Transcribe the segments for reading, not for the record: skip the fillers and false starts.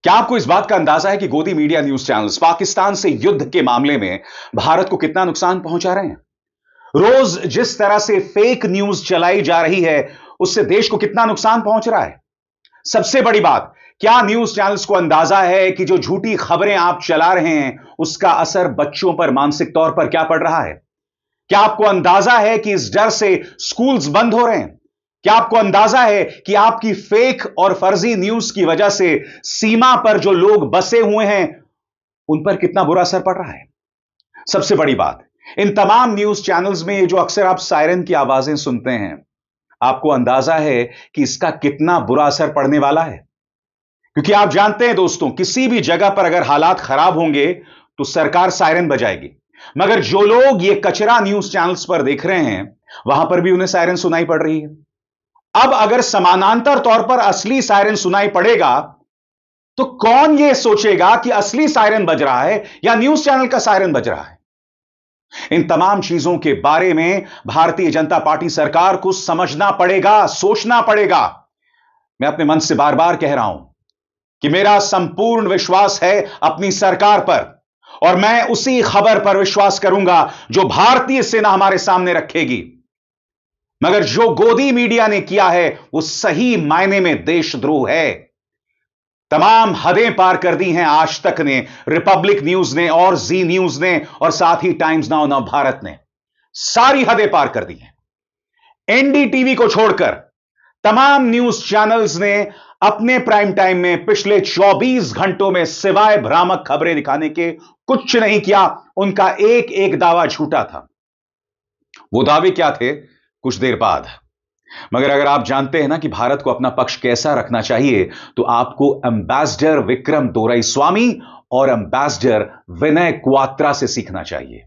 क्या आपको इस बात का अंदाजा है कि गोदी मीडिया न्यूज चैनल्स पाकिस्तान से युद्ध के मामले में भारत को कितना नुकसान पहुंचा रहे हैं? रोज जिस तरह से फेक न्यूज चलाई जा रही है, उससे देश को कितना नुकसान पहुंच रहा है? सबसे बड़ी बात, क्या न्यूज चैनल्स को अंदाजा है कि जो झूठी खबरें आप चला रहे हैं, उसका असर बच्चों पर मानसिक तौर पर क्या पड़ रहा है? क्या आपको अंदाजा है कि इस डर से स्कूल्स बंद हो रहे हैं? क्या आपको अंदाजा है कि आपकी फेक और फर्जी न्यूज की वजह से सीमा पर जो लोग बसे हुए हैं, उन पर कितना बुरा असर पड़ रहा है? सबसे बड़ी बात, इन तमाम न्यूज चैनल्स में जो अक्सर आप सायरन की आवाजें सुनते हैं, आपको अंदाजा है कि इसका कितना बुरा असर पड़ने वाला है? क्योंकि आप जानते हैं दोस्तों, किसी भी जगह पर अगर हालात खराब होंगे तो सरकार सायरन बजाएगी, मगर जो लोग ये कचरा न्यूज चैनल्स पर देख रहे हैं, वहां पर भी उन्हें सायरन सुनाई पड़ रही है। अब अगर समानांतर तौर पर असली सायरन सुनाई पड़ेगा, तो कौन यह सोचेगा कि असली सायरन बज रहा है या न्यूज चैनल का सायरन बज रहा है? इन तमाम चीजों के बारे में भारतीय जनता पार्टी सरकार को समझना पड़ेगा, सोचना पड़ेगा। मैं अपने मन से बार बार कह रहा हूं कि मेरा संपूर्ण विश्वास है अपनी सरकार पर, और मैं उसी खबर पर विश्वास करूंगा जो भारतीय सेना हमारे सामने रखेगी। मगर जो गोदी मीडिया ने किया है, वो सही मायने में देशद्रोह है। तमाम हदें पार कर दी हैं आज तक ने, रिपब्लिक न्यूज ने और जी न्यूज ने और साथ ही टाइम्स नाउ नव भारत ने सारी हदें पार कर दी हैं। एनडीटीवी को छोड़कर तमाम न्यूज चैनल्स ने अपने प्राइम टाइम में पिछले 24 घंटों में सिवाय भ्रामक खबरें दिखाने के कुछ नहीं किया। उनका एक एक दावा झूठा था। वो दावे क्या थे, कुछ देर बाद। मगर अगर आप जानते हैं ना कि भारत को अपना पक्ष कैसा रखना चाहिए, तो आपको एम्बेसडर विक्रम दोरईस्वामी और एम्बेसडर विनय क्वात्रा से सीखना चाहिए।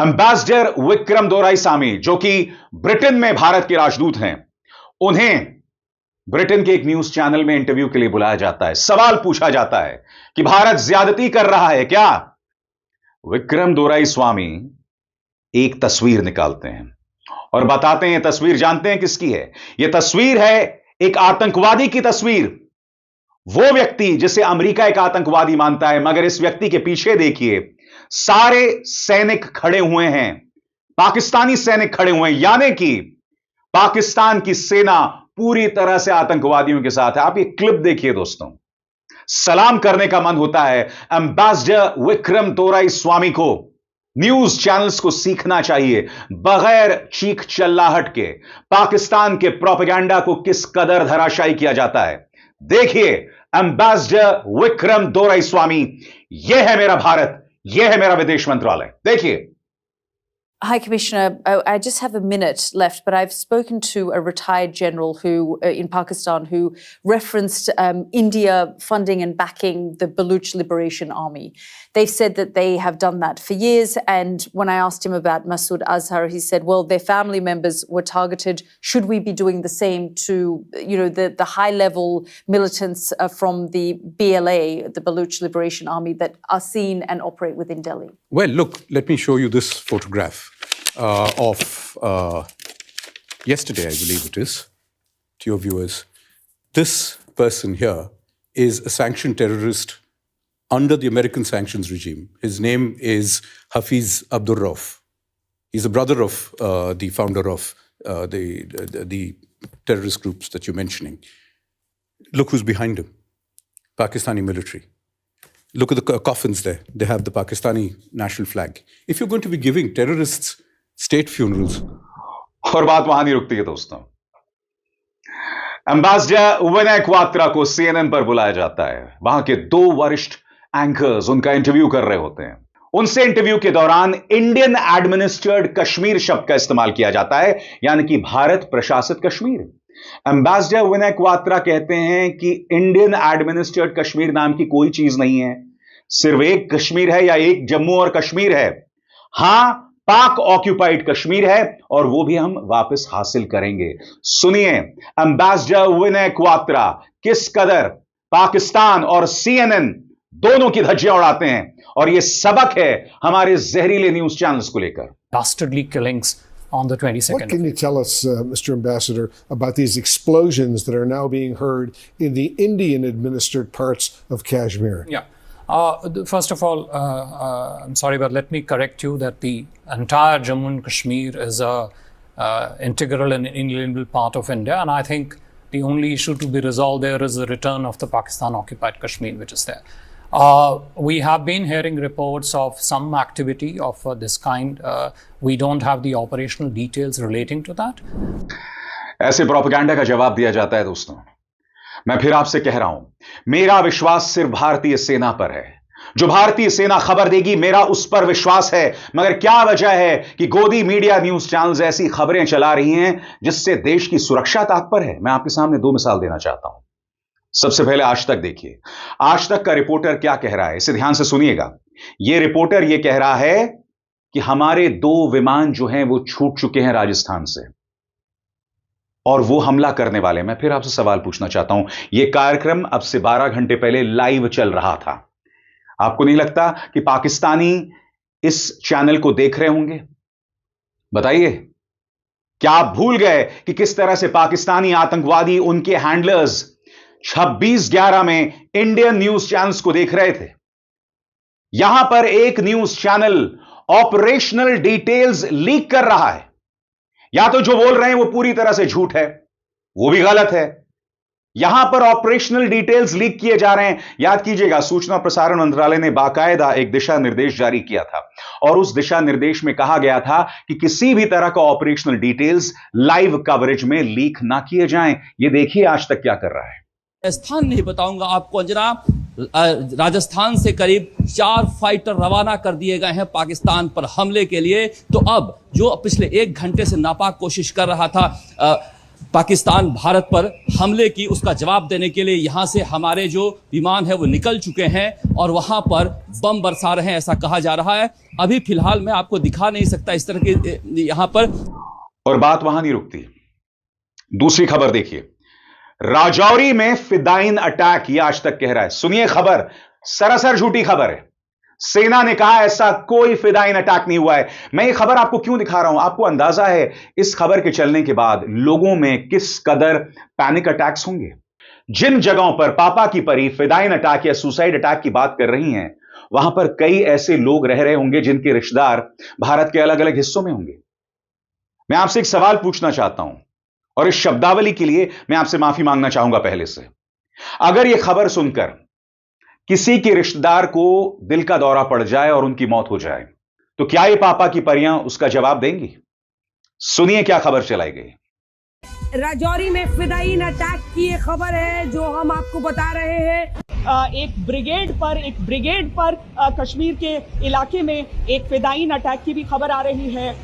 एम्बेसडर विक्रम दोरईस्वामी, जो कि ब्रिटेन में भारत के राजदूत हैं, उन्हें ब्रिटेन के एक न्यूज चैनल में इंटरव्यू के लिए बुलाया जाता है। सवाल पूछा जाता है कि भारत ज्यादती कर रहा है क्या? विक्रम दोरईस्वामी एक तस्वीर निकालते हैं और बताते हैं, यह तस्वीर जानते हैं किसकी है? यह तस्वीर है एक आतंकवादी की तस्वीर। वो व्यक्ति जिसे अमेरिका एक आतंकवादी मानता है, मगर इस व्यक्ति के पीछे देखिए, सारे सैनिक खड़े हुए हैं, पाकिस्तानी सैनिक खड़े हुए हैं, यानी कि पाकिस्तान की सेना पूरी तरह से आतंकवादियों के साथ है। आप ये क्लिप देखिए दोस्तों, सलाम करने का मन होता है। एम्बेसडर विक्रम दोरईस्वामी को न्यूज चैनल्स को सीखना चाहिए, बगैर चीख चिल्लाहट के पाकिस्तान के प्रोपेगेंडा को किस कदर धराशायी किया जाता है। देखिए, एम्बेसडर विक्रम दोरईस्वामी, यह है मेरा भारत, यह है मेरा विदेश मंत्रालय। देखिए। Hi, Commissioner. I just have a minute left, but I've spoken to a retired general who, in Pakistan, who referenced India funding and backing the Baluch Liberation Army. They've said that they have done that for years. And when I asked him about Masood Azhar, he said, well, their family members were targeted. Should we be doing the same to, the high-level militants from the BLA, the Baluch Liberation Army, that are seen and operate within Delhi? Well, look, let me show you this photograph of yesterday, I believe it is, to your viewers. This person here is a sanctioned terrorist under the American sanctions regime. His name is Hafiz Abdur Rauf. He's the brother of the founder of the terrorist groups that you're mentioning. Look who's behind him, Pakistani military. Look at the coffins there. They have the Pakistani national flag. If you're going to be giving terrorists state funerals. और बात वहां नहीं रुकती है दोस्तों। Ambassador विनय क्वात्रा को CNN पर बुलाया जाता है। वहां के 2 वरिष्ठ एंकर्स उनका इंटरव्यू कर रहे होते हैं। उनसे इंटरव्यू के दौरान इंडियन एडमिनिस्ट्रेड कश्मीर शब्द का इस्तेमाल किया जाता है, यानी कि भारत प्रशासित कश्मीर। एम्बेसडर विनय क्वात्रा कहते हैं कि इंडियन एडमिनिस्ट्रेड कश्मीर नाम की कोई चीज नहीं है, सिर्फ एक कश्मीर है या एक जम्मू और कश्मीर है। हां, पाक ऑक्यूपाइड कश्मीर है और वो भी हम वापस हासिल करेंगे। सुनिए एम्बेसडर विनय क्वात्रा किस कदर पाकिस्तान और CNN दोनों की धज्जियां उड़ाते हैं, और यह सबक है हमारे जहरीले न्यूज चैनल्स को लेकर। Dastardly killings on the 22nd. What can you tell us, Mr. Ambassador, about these explosions that are now being heard in the Indian-administered parts of Kashmir? Yeah. First of all, I'm sorry, but let me correct you that the entire Jammu and Kashmir is a integral and inalienable part of India, and I think the only issue to be resolved there is the return of the Pakistan-occupied Kashmir, which is there. We have been hearing reports of some activity of this kind. We don't have the operational details relating to that. ऐसे propaganda का जवाब दिया जाता है दोस्तों। मैं फिर आपसे कह रहा हूं, मेरा विश्वास सिर्फ भारतीय सेना पर है। जो भारतीय सेना खबर देगी, मेरा उस पर विश्वास है। मगर क्या वजह है कि गोदी मीडिया न्यूज चैनल्स ऐसी खबरें चला रही हैं जिससे देश की सुरक्षा ताक पर है? मैं आपके सामने दो मिसाल देना चाहता हूं। सबसे पहले आज तक देखिए। आज तक का रिपोर्टर क्या कह रहा है, इसे ध्यान से सुनिएगा। यह रिपोर्टर यह कह रहा है कि हमारे 2 विमान जो हैं वो छूट चुके हैं राजस्थान से और वो हमला करने वाले। मैं फिर आपसे सवाल पूछना चाहता हूं, यह कार्यक्रम अब से 12 घंटे पहले लाइव चल रहा था। आपको नहीं लगता कि पाकिस्तानी इस चैनल को देख रहे होंगे? बताइए, क्या आप भूल गए कि किस तरह से पाकिस्तानी आतंकवादी, उनके हैंडलर्स 26/11 में इंडियन न्यूज चैनल्स को देख रहे थे? यहां पर एक news channel operational details leak कर रहा है। या तो जो बोल रहे हैं वो पूरी तरह से झूठ है, वो भी गलत है। यहां पर ऑपरेशनल डिटेल्स लीक किए जा रहे हैं। याद कीजिएगा, सूचना प्रसारण मंत्रालय ने बाकायदा एक दिशा निर्देश जारी किया था और उस दिशा निर्देश में कहा गया था कि किसी भी तरह का ऑपरेशनल डिटेल्स लाइव कवरेज में लीक ना किए जाएं। ये देखिए आज तक क्या कर रहा है। स्थान नहीं बताऊंगा आपको अंजना, राजस्थान से करीब 4 फाइटर रवाना कर दिए गए हैं पाकिस्तान पर हमले के लिए। तो अब जो पिछले 1 घंटे से नापाक कोशिश कर रहा था पाकिस्तान भारत पर हमले की, उसका जवाब देने के लिए यहां से हमारे जो विमान है वो निकल चुके हैं और वहां पर बम बरसा रहे हैं, ऐसा कहा जा रहा है। अभी फिलहाल मैं आपको दिखा नहीं सकता इस तरह के यहां पर। और बात वहां नहीं रुकती। दूसरी खबर देखिए, राजौरी में फिदाइन अटैक, यह आज तक कह रहा है। सुनिए खबर, सरासर झूठी खबर है। सेना ने कहा ऐसा कोई फिदाइन अटैक नहीं हुआ है। मैं ये खबर आपको क्यों दिखा रहा हूं? आपको अंदाजा है इस खबर के चलने के बाद लोगों में किस कदर पैनिक अटैक्स होंगे। जिन जगहों पर पापा की परी फिदाइन अटैक या सुसाइड अटैक की बात कर रही हैं, वहां पर कई ऐसे लोग रह रहे होंगे जिनके रिश्तेदार भारत के अलग अलग हिस्सों में होंगे। मैं आपसे एक सवाल पूछना चाहता हूं और इस शब्दावली के लिए मैं आपसे माफी मांगना चाहूंगा पहले से। अगर यह खबर सुनकर किसी के रिश्तेदार को दिल का दौरा पड़ जाए और उनकी मौत हो जाए, तो क्या ये पापा की परियां उसका जवाब देंगी? सुनिए क्या खबर चलाई गई। राजौरी में फिदाइन अटैक की ये खबर है जो हम आपको बता रहे हैं। एक ब्रिगेड पर कश्मीर के इलाके में एक फिदाइन अटैक की भी खबर आ रही है,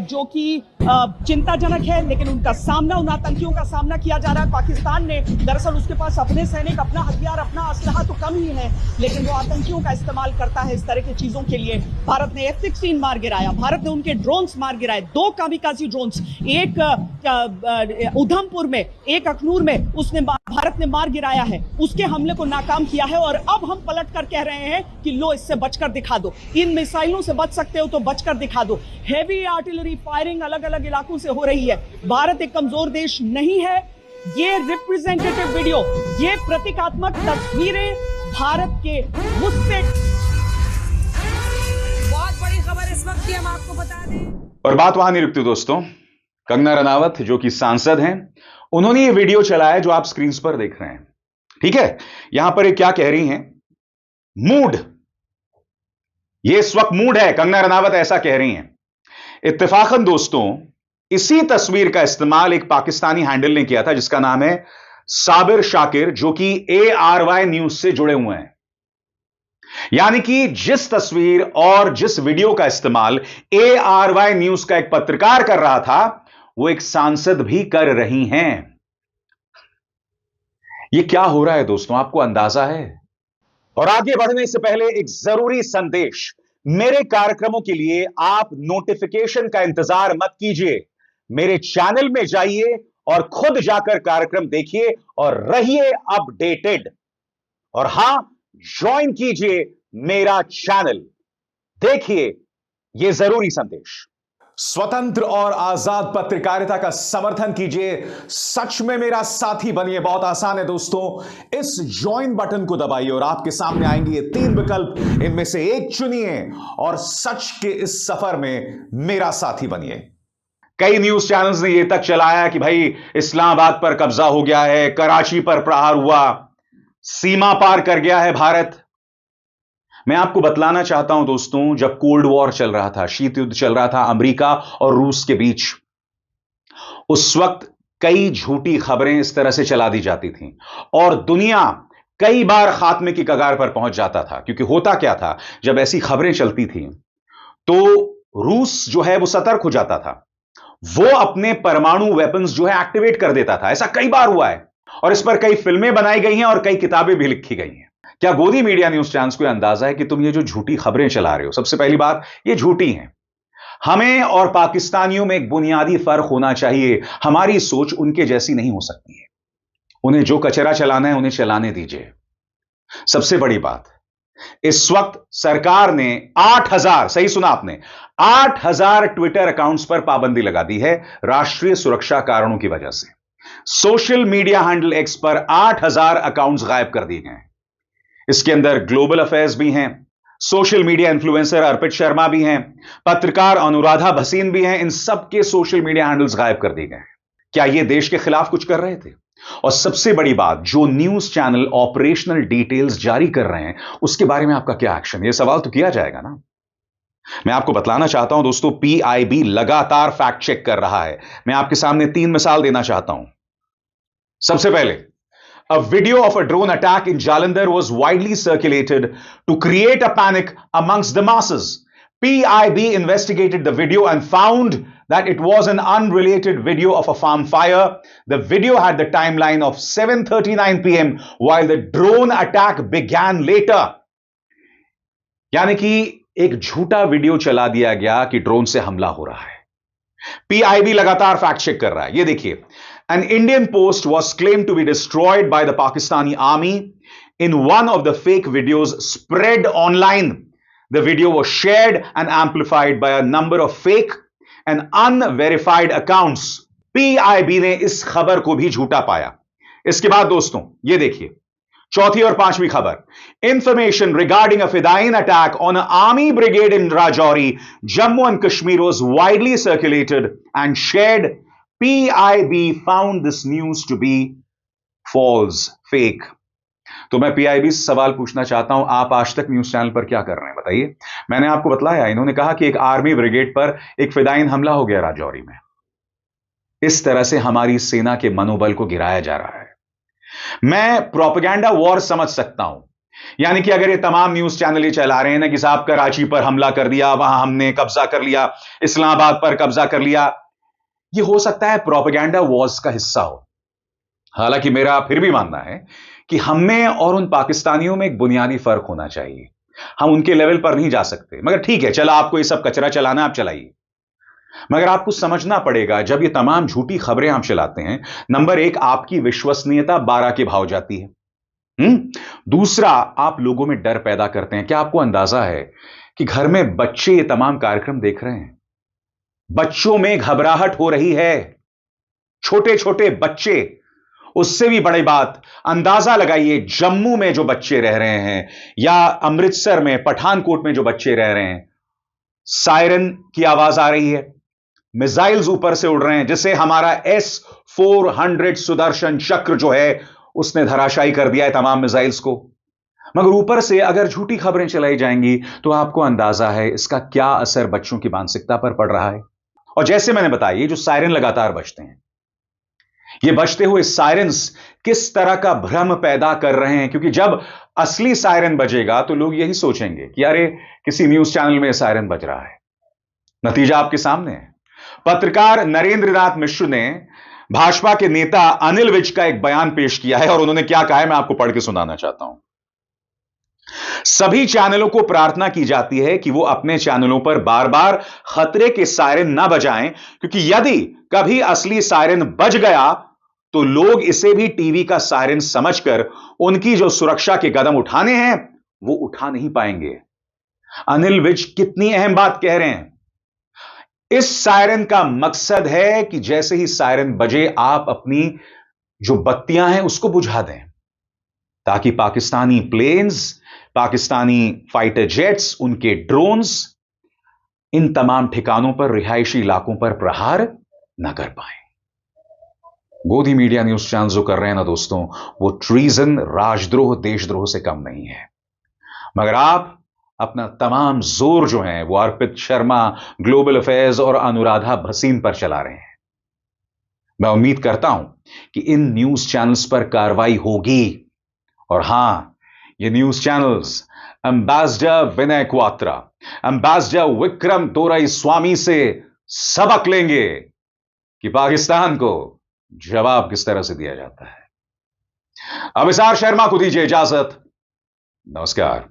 जो कि चिंताजनक है। लेकिन उन आतंकियों का सामना किया जा रहा है। पाकिस्तान ने दरअसल उसके पास अपने सैनिक, अपना हथियार, अपना असलहा तो कम ही है, लेकिन वो आतंकियों का इस्तेमाल करता है इस तरह की चीजों के लिए। भारत ने F-16 मार गिराया, भारत ने उनके ड्रोन्स मार गिराए, 2 कामिकाज़ी ड्रोन्स, एक उधमपुर में, एक अखनूर में उसने भारत ने मार गिराया है। उसके हमले को नाकाम किया है और अब हम पलट कर कह रहे हैं कि लो, इससे बचकर दिखा दो। इन मिसाइलों से बच सकते हो तो बचकर दिखा दो। हेवी आर्टिलरी फायरिंग अलग अलग इलाकों से हो रही है। भारत एक कमजोर देश नहीं है। ये रिप्रेजेंटेटिव वीडियो, ये प्रतीकात्मक तस्वीरें भारत के गुस्से, बहुत बड़ी खबर इस वक्त की हम आपको बता दें। और बात वहां नहीं रुकती दोस्तों। कंगना रनावत जो कि सांसद हैं, उन्होंने ये वीडियो चलाया जो आप स्क्रीन पर देख रहे हैं। ठीक है, यहां पर ये क्या कह रही हैं? मूड, ये इस वक्त मूड है। कंगना रनावत ऐसा कह रही हैं। इत्तेफाकन दोस्तों, इसी तस्वीर का इस्तेमाल एक पाकिस्तानी हैंडल ने किया था जिसका नाम है साबिर शाकिर, जो कि ARY न्यूज से जुड़े हुए हैं। यानी कि जिस तस्वीर और जिस वीडियो का इस्तेमाल ARY न्यूज का एक पत्रकार कर रहा था, वो एक सांसद भी कर रही हैं। यह क्या हो रहा है दोस्तों, आपको अंदाजा है? और आगे बढ़ने से पहले एक जरूरी संदेश। मेरे कार्यक्रमों के लिए आप नोटिफिकेशन का इंतजार मत कीजिए। मेरे चैनल में जाइए और खुद जाकर कार्यक्रम देखिए और रहिए अपडेटेड। और हां, ज्वाइन कीजिए मेरा चैनल। देखिए ये जरूरी संदेश। स्वतंत्र और आजाद पत्रकारिता का समर्थन कीजिए, सच में मेरा साथी बनिए। बहुत आसान है दोस्तों, इस ज्वाइन बटन को दबाइए और आपके सामने आएंगे ये 3 विकल्प, इनमें से एक चुनिए और सच के इस सफर में मेरा साथी बनिए। कई न्यूज चैनल्स ने यह तक चलाया कि भाई इस्लामाबाद पर कब्जा हो गया है, कराची पर प्रहार हुआ, सीमा पार कर गया है भारत। मैं आपको बतलाना चाहता हूं दोस्तों, जब कोल्ड वॉर चल रहा था, शीत युद्ध चल रहा था अमेरिका और रूस के बीच, उस वक्त कई झूठी खबरें इस तरह से चला दी जाती थीं और दुनिया कई बार खात्मे की कगार पर पहुंच जाता था। क्योंकि होता क्या था, जब ऐसी खबरें चलती थीं तो रूस जो है वो सतर्क हो जाता था, वो अपने परमाणु वेपन्स जो है एक्टिवेट कर देता था। ऐसा कई बार हुआ है और इस पर कई फिल्में बनाई गई हैं और कई किताबें भी लिखी गई हैं। क्या गोदी मीडिया न्यूज चैनल्स को अंदाजा है कि तुम ये जो झूठी खबरें चला रहे हो, सबसे पहली बात, ये झूठी हैं। हमें और पाकिस्तानियों में एक बुनियादी फर्क होना चाहिए। हमारी सोच उनके जैसी नहीं हो सकती है। उन्हें जो कचरा चलाना है उन्हें चलाने दीजिए। सबसे बड़ी बात, इस वक्त सरकार ने 8,000, सही सुना आपने, 8,000 ट्विटर अकाउंट्स पर पाबंदी लगा दी है राष्ट्रीय सुरक्षा कारणों की वजह से। सोशल मीडिया हैंडल एक्स पर 8,000 अकाउंट्स गायब कर दिए गए हैं। इसके अंदर ग्लोबल अफेयर्स भी हैं, सोशल मीडिया इन्फ्लुएंसर अर्पित शर्मा भी हैं, पत्रकार अनुराधा भसीन भी हैं। इन सबके सोशल मीडिया हैंडल्स गायब कर दिए गए हैं। क्या यह देश के खिलाफ कुछ कर रहे थे? और सबसे बड़ी बात, जो न्यूज चैनल ऑपरेशनल डिटेल्स जारी कर रहे हैं उसके बारे में आपका क्या एक्शन? यह सवाल तो किया जाएगा ना। मैं आपको बतलाना चाहता हूं दोस्तों, पीआईबी लगातार फैक्ट चेक कर रहा है। मैं आपके सामने 3 मिसाल देना चाहता हूं। सबसे पहले, a video of a drone attack in Jalandhar was widely circulated to create a panic amongst the masses. PIB investigated the video and found that it was an unrelated video of a farm fire. The video had the timeline of 7:39 p.m. while the drone attack began later. यानी कि एक झूठा video चला दिया गया कि drone से हमला हो रहा है। पीआईबी लगातार फैक्ट चेक कर रहा है। ये देखिए, an Indian post was claimed to be destroyed by the Pakistani army in one of the fake videos spread online. The video was shared and amplified by a number of fake and unverified accounts. PIB ने इस खबर को भी झूठा पाया। इसके बाद दोस्तों ये देखिए, चौथी और 5वीं खबर, information regarding a Fedayeen attack on an army brigade in Rajouri, Jammu and Kashmir was widely circulated and shared. PIB found this news to be false, fake. तो मैं PIB से सवाल पूछना चाहता हूं, आप आज तक न्यूज चैनल पर क्या कर रहे हैं बताइए। मैंने आपको बतलाया, इन्होंने कहा कि एक आर्मी ब्रिगेड पर एक फिदायीन हमला हो गया राजौरी में। इस तरह से हमारी सेना के मनोबल को गिराया जा रहा है। मैं प्रोपेगेंडा वॉर समझ सकता हूं, यानी कि अगर ये तमाम न्यूज चैनल ये चला रहे हैं ना कि साहब कराची पर हमला कर दिया, वहां हमने कब्जा कर लिया, इस्लामाबाद पर कब्जा कर लिया, ये हो सकता है प्रोपेगेंडा वॉर्स का हिस्सा हो। हालांकि मेरा फिर भी मानना है कि हम में और उन पाकिस्तानियों में एक बुनियादी फर्क होना चाहिए। हम उनके लेवल पर नहीं जा सकते। मगर ठीक है, चला आपको ये सब कचरा चलाना, आप चलाइए, मगर आपको समझना पड़ेगा, जब ये तमाम झूठी खबरें आप चलाते हैं, नंबर 1, आपकी विश्वसनीयता 12 के भाव जाती है। दूसरा, आप लोगों में डर पैदा करते हैं। क्या आपको अंदाजा है कि घर में बच्चे ये तमाम कार्यक्रम देख रहे हैं? बच्चों में घबराहट हो रही है, छोटे छोटे बच्चे। उससे भी बड़ी बात, अंदाजा लगाइए, जम्मू में जो बच्चे रह रहे हैं या अमृतसर में, पठानकोट में जो बच्चे रह रहे हैं, सायरन की आवाज आ रही है, मिसाइल्स ऊपर से उड़ रहे हैं, जिसे हमारा S-400 सुदर्शन चक्र जो है उसने धराशायी कर दिया है तमाम मिसाइल्स को। मगर ऊपर से अगर झूठी खबरें चलाई जाएंगी तो आपको अंदाजा है इसका क्या असर बच्चों की मानसिकता पर पड़ रहा है। और जैसे मैंने बताया, ये जो सायरन लगातार बजते हैं, ये बजते हुए सायरन्स किस तरह का भ्रम पैदा कर रहे हैं, क्योंकि जब असली सायरन बजेगा तो लोग यही सोचेंगे कि अरे किसी न्यूज चैनल में सायरन बज रहा है। नतीजा आपके सामने है। पत्रकार नरेंद्र नाथ मिश्र ने भाजपा के नेता अनिल विज का एक बयान पेश किया है और उन्होंने क्या कहा है मैं आपको पढ़ के सुनाना चाहता हूं। सभी चैनलों को प्रार्थना की जाती है कि वो अपने चैनलों पर बार बार खतरे के सायरन ना बजाएं, क्योंकि यदि कभी असली सायरन बज गया तो लोग इसे भी टीवी का सायरन समझकर उनकी जो सुरक्षा के कदम उठाने हैं वो उठा नहीं पाएंगे। अनिल विज कितनी अहम बात कह रहे हैं। इस सायरन का मकसद है कि जैसे ही सायरन बजे आप अपनी जो बत्तियां हैं उसको बुझा दें, ताकि Pakistani planes, Pakistani fighter jets, उनके ड्रोन्स इन तमाम ठिकानों पर, रिहायशी इलाकों पर प्रहार न कर पाए। गोदी मीडिया न्यूज चैनल जो कर रहे हैं ना दोस्तों, वो ट्रीजन, राजद्रोह, देशद्रोह से कम नहीं है। मगर आप अपना तमाम जोर जो है वो अर्पित शर्मा, ग्लोबल अफेयर्स और अनुराधा भसीन पर चला रहे हैं। मैं उम्मीद करता हूं कि इन न्यूज चैनल्स पर कार्रवाई होगी, और हां, ये न्यूज चैनल्स एम्बेसडर विनय क्वात्रा, एम्बेसडर विक्रम दोराईस्वामी से सबक लेंगे कि पाकिस्तान को जवाब किस तरह से दिया जाता है। अभिसार शर्मा को दीजिए इजाजत। नमस्कार।